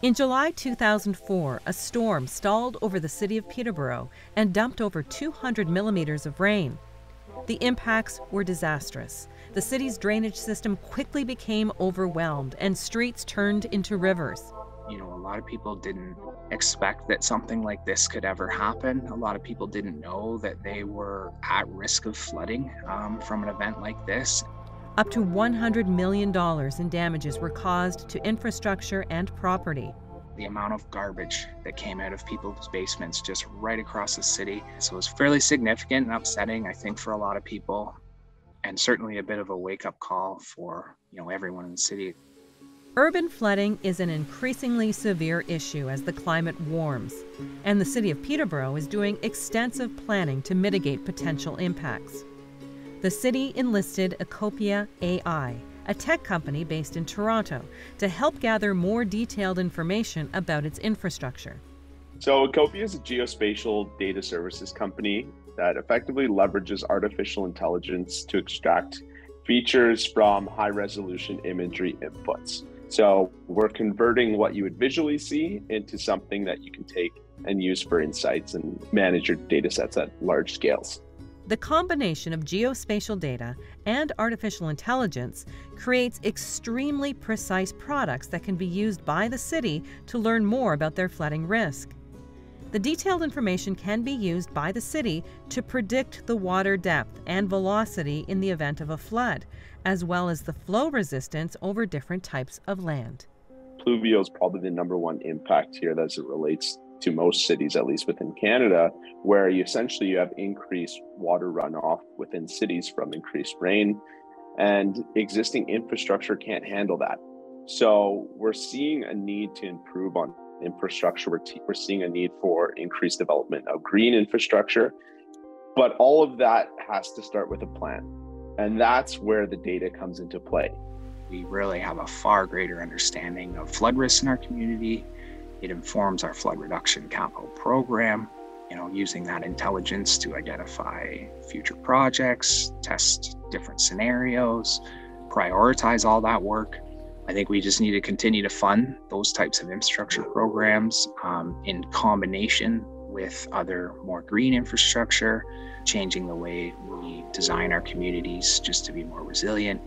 In July 2004, a storm stalled over the city of Peterborough and dumped over 200 millimeters of rain. The impacts were disastrous. The city's drainage system quickly became overwhelmed and streets turned into rivers. A lot of people didn't expect that something like this could ever happen. A lot of people didn't know that they were at risk of flooding from an event like this. Up to $100 million in damages were caused to infrastructure and property. The amount of garbage that came out of people's basements just right across the city. So it was fairly significant and upsetting, I think, for a lot of people, and certainly a bit of a wake-up call for, everyone in the city. Urban flooding is an increasingly severe issue as the climate warms, and the city of Peterborough is doing extensive planning to mitigate potential impacts. The city enlisted Ecopia AI, a tech company based in Toronto, to help gather more detailed information about its infrastructure. So Ecopia is a geospatial data services company that effectively leverages artificial intelligence to extract features from high-resolution imagery inputs. So we're converting what you would visually see into something that you can take and use for insights and manage your data sets at large scales. The combination of geospatial data and artificial intelligence creates extremely precise products that can be used by the city to learn more about their flooding risk. The detailed information can be used by the city to predict the water depth and velocity in the event of a flood, as well as the flow resistance over different types of land. Pluvial is probably the number one impact here as it relates to most cities, at least within Canada, where you have increased water runoff within cities from increased rain, and existing infrastructure can't handle that. So we're seeing a need to improve on infrastructure. We're seeing a need for increased development of green infrastructure, but all of that has to start with a plan. And that's where the data comes into play. We really have a far greater understanding of flood risks in our community. It informs our flood reduction capital program, using that intelligence to identify future projects, test different scenarios, prioritize all that work. I think we just need to continue to fund those types of infrastructure programs in combination with other more green infrastructure, changing the way we design our communities just to be more resilient.